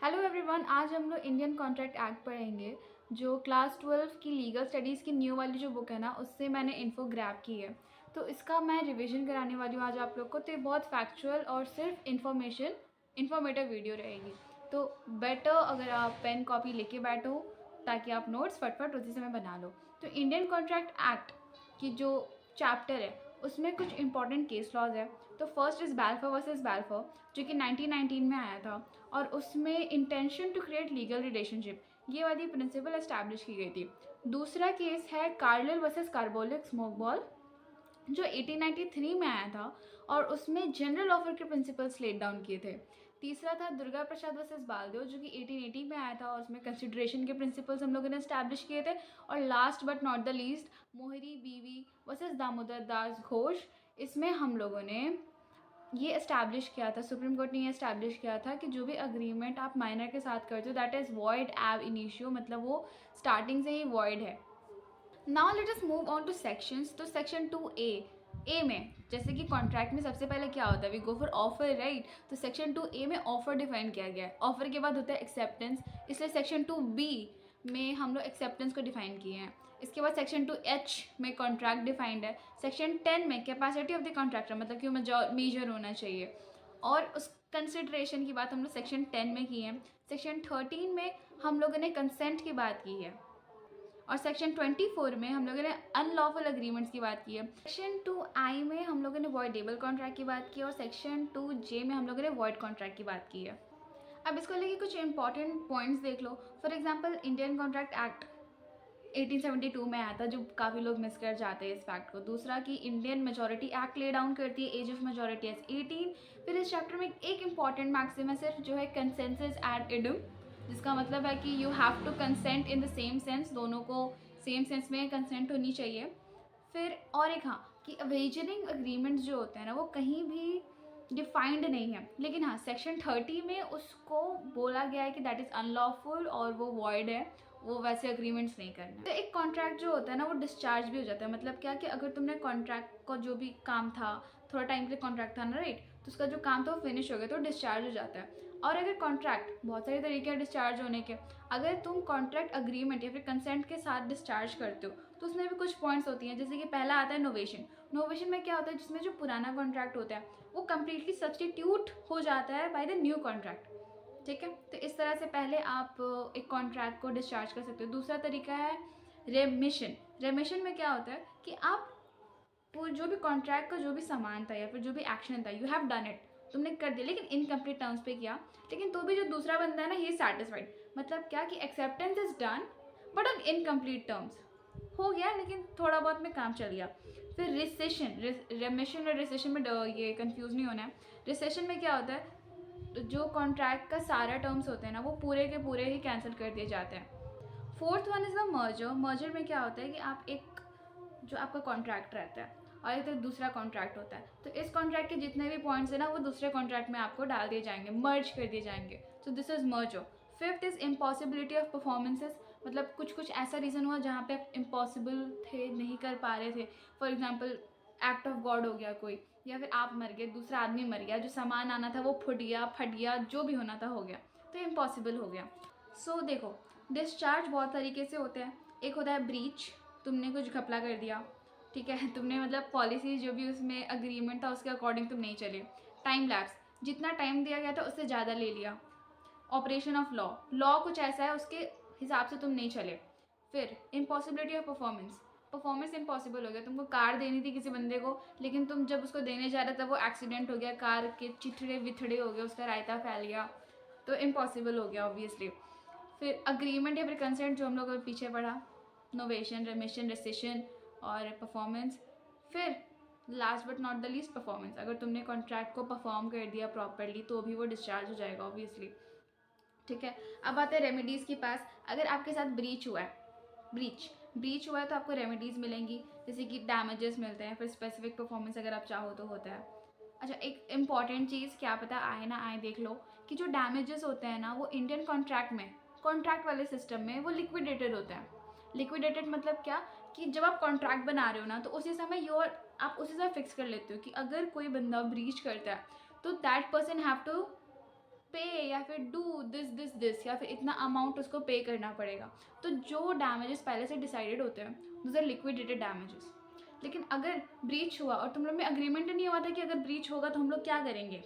Hello everyone, आज हम लोग इंडियन कॉन्ट्रैक्ट एक्ट पढ़ेंगे। जो क्लास 12 की लीगल स्टडीज़ की न्यू वाली जो बुक है ना, उससे मैंने इन्फो ग्रैब की है। तो इसका मैं रिवीजन कराने वाली हूँ आज आप लोग को। तो ये बहुत फैक्चुअल और सिर्फ इन्फॉर्मेटिव वीडियो रहेगी। तो बेटर अगर आप पेन कॉपी लेके बैठो ताकि आप नोट्स फटफट उसी समय बना लो। तो इंडियन कॉन्ट्रैक्ट एक्ट की जो चैप्टर है उसमें कुछ इंपॉर्टेंट केस लॉज है। तो first is Balfour versus Balfour, जो कि 1919 में आया था, और उसमें intention to create legal relationship ये वाली प्रिंसिपल एस्टैब्लिश की गई थी। दूसरा केस है Carlill versus carbolic smoke ball, जो 1893 में आया था, और उसमें जनरल ऑफर के प्रिंसिपल्स लेट डाउन किए थे। तीसरा था दुर्गा प्रसाद वर्सेस बालदेव, जो कि 1880 में आया था, और उसमें कंसिडरेशन के प्रिंसिपल्स हम लोगों ने एस्टैब्लिश किए थे। और last but not the least, मोहरी बीवी वर्सेस दामोदर दास घोष, इसमें हम लोगों ने ये इस्टेब्लिश किया था, सुप्रीम कोर्ट ने ये इस्टेब्लिश किया था कि जो भी अग्रीमेंट आप माइनर के साथ करते हो दैट इज़ वॉइड एब इनिशियो, मतलब वो स्टार्टिंग से ही वॉइड है। Now let us move on two sections. तो सेक्शन 2A में, जैसे कि कॉन्ट्रैक्ट में सबसे पहले क्या होता है, we go for offer, right. तो सेक्शन 2A में ऑफर डिफाइन किया गया है। ऑफर के बाद होता है एक्सेप्टेंस, इसलिए सेक्शन 2B में हम लोग एक्सेप्टेंस को डिफाइन किए हैं। इसके बाद सेक्शन 2H में कॉन्ट्रैक्ट डिफाइंड है। सेक्शन 10 में कैपेसिटी ऑफ द कॉन्ट्रैक्टर, मतलब कि वो मेजर होना चाहिए, और उस कंसिडरेशन की बात हम लोग सेक्शन 10 में की है। सेक्शन 13 में हम लोगों ने कंसेंट की बात की है, और सेक्शन 24 में हम लोगों ने अनलॉफुल अग्रीमेंट्स की बात की है। सेक्शन 2I में हम लोगों ने वॉइडेबल कॉन्ट्रैक्ट की बात की है, और सेक्शन 2J में हम लोगों ने वॉइड कॉन्ट्रैक्ट की बात की है। अब इसको लेके कुछ इंपॉर्टेंट पॉइंट्स देख लो। For example, Indian contract act 1872 में आया था, जो काफ़ी लोग मिस कर जाते हैं इस फैक्ट को। दूसरा कि Indian majority act lay down करती है एज ऑफ मेजोरिटी एज 18। फिर इस चैप्टर में एक इंपॉर्टेंट मैक्सिम है सिर्फ, जो है कंसेंसस एड इडम, जिसका मतलब है कि you have to consent in the same sense, दोनों को सेम सेंस में कंसेंट होनी चाहिए। फिर और एक, हाँ, कि अवेजनिंग अग्रीमेंट्स जो होते हैं ना, वो कहीं भी डिफाइंड नहीं है, लेकिन हाँ सेक्शन 30 में उसको बोला गया है कि दैट इज़ अनलॉफुल और वो वॉइड है, वो वैसे अग्रीमेंट्स नहीं करना। तो एक कॉन्ट्रैक्ट जो होता है ना, वो डिस्चार्ज भी हो जाता है। मतलब क्या कि अगर तुमने कॉन्ट्रैक्ट का जो भी काम था, थोड़ा टाइम के लिए कॉन्ट्रैक्ट था ना, राइट, तो उसका जो काम था वो फिनिश हो गया, तो डिस्चार्ज हो जाता है। और अगर कॉन्ट्रैक्ट, बहुत सारे तरीके हैं डिस्चार्ज होने के, अगर तुम कॉन्ट्रैक्ट अग्रीमेंट या फिर कंसेंट के साथ डिस्चार्ज करते हो तो उसमें भी कुछ पॉइंट्स होती हैं। जैसे कि पहला आता है नोवेशन। नोवेशन में क्या होता है, जिसमें जो पुराना कॉन्ट्रैक्ट होता है वो कम्प्लीटली सब्सटीट्यूट हो जाता है बाय द न्यू कॉन्ट्रैक्ट। ठीक है, तो इस तरह से पहले आप एक कॉन्ट्रैक्ट को डिस्चार्ज कर सकते हो। दूसरा तरीका है रेमिशन। रेमिशन में क्या होता है कि आप जो भी कॉन्ट्रैक्ट का जो भी सामान था या फिर जो भी एक्शन था, यू हैव डन इट, तुमने कर दिया, लेकिन इनकम्प्लीट टर्म्स पे किया, लेकिन तो भी जो दूसरा बंदा है ना, ही सैटिस्फाइड। मतलब क्या कि acceptance is done but on incomplete terms, हो गया लेकिन थोड़ा बहुत में काम चल गया। फिर रिसेशन, रेमिशन और रिसेशन में ये कंफ्यूज नहीं होना है। रिसेशन में क्या होता है, जो कॉन्ट्रैक्ट का सारा टर्म्स होते हैं ना, वो पूरे के पूरे ही कैंसिल कर दिए जाते हैं। Fourth one is the merger. Merger में क्या होता है कि आप एक, जो आपका कॉन्ट्रैक्ट रहता है और एक तो दूसरा कॉन्ट्रैक्ट होता है, तो इस कॉन्ट्रैक्ट के जितने भी पॉइंट्स हैं ना, वो दूसरे कॉन्ट्रैक्ट में आपको डाल दिए जाएंगे, मर्ज कर दिए जाएंगे। So this is merger. Fifth is impossibility of performances. मतलब कुछ कुछ ऐसा रीज़न हुआ जहाँ पे आप इम्पॉसिबल थे, नहीं कर पा रहे थे। For example, act of God हो गया कोई, या फिर आप मर गए, दूसरा आदमी मर गया, जो सामान आना था वो फट गया, जो भी होना था हो गया, तो इम्पॉसिबल हो गया। सो देखो, डिस्चार्ज बहुत तरीके से होते हैं। एक होता है ब्रीच, तुमने कुछ घपला कर दिया, ठीक है, तुमने मतलब पॉलिसी जो भी उसमें अग्रीमेंट था उसके अकॉर्डिंग तुम नहीं चले। टाइम लैप्स, जितना टाइम दिया गया था उससे ज़्यादा ले लिया। ऑपरेशन ऑफ लॉ, लॉ कुछ ऐसा है उसके हिसाब से तुम नहीं चले। फिर impossibility of performance, performance impossible हो गया। तुमको कार देनी थी किसी बंदे को, लेकिन तुम जब उसको देने जा रहे थे वो एक्सीडेंट हो गया, कार के चिथड़े विथड़े हो गए, उसका रायता फैल गया, तो इम्पॉसिबल हो गया ऑब्वियसली। फिर अग्रीमेंट या फिर कंसेंट, जो हम लोग पीछे पढ़ा, नोवेशन, रेमिशन, रेसिशन और परफॉर्मेंस। फिर last but not the least performance. अगर तुमने कॉन्ट्रैक्ट को परफॉर्म कर दिया प्रॉपरली तो भी वो डिस्चार्ज हो जाएगा ऑब्वियसली। ठीक है, अब आते हैं रेमेडीज़ के पास। अगर आपके साथ ब्रीच हुआ है, ब्रीच हुआ है तो आपको रेमेडीज़ मिलेंगी, जैसे कि डैमेजेस मिलते हैं, फिर स्पेसिफिक परफॉर्मेंस अगर आप चाहो तो होता है। अच्छा, एक इम्पॉर्टेंट चीज़, क्या पता आए ना आए, देख लो कि जो डैमेजेस होते हैं ना, वो इंडियन कॉन्ट्रैक्ट में, कॉन्ट्रैक्ट वाले सिस्टम में वो लिक्विडेटेड होते हैं। लिक्विडेटेड मतलब क्या, कि जब आप कॉन्ट्रैक्ट बना रहे हो ना, तो उसी समय आप उसी समय फिक्स कर लेते हो कि अगर कोई बंदा ब्रीच करता है तो दैट पर्सन हैव टू पे या फिर डू दिस या फिर इतना अमाउंट उसको पे करना पड़ेगा। तो जो डैमेजेस पहले से डिसाइडेड होते हैं दोज आर लिक्विडेटेड डैमेजेस। लेकिन अगर ब्रीच हुआ और तुम लोग में अग्रीमेंट नहीं हुआ था कि अगर ब्रीच होगा तो हम लोग क्या करेंगे,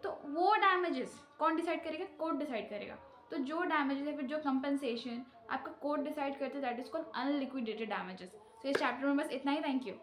तो वो डैमेजेस कौन डिसाइड करेगा, कोर्ट डिसाइड करेगा। तो जो डैमेजेस है फिर जो कंपनसेशन आपका कोर्ट डिसाइड करते हैं that is called unliquidated damages. तो इस चैप्टर में बस इतना ही। Thank you.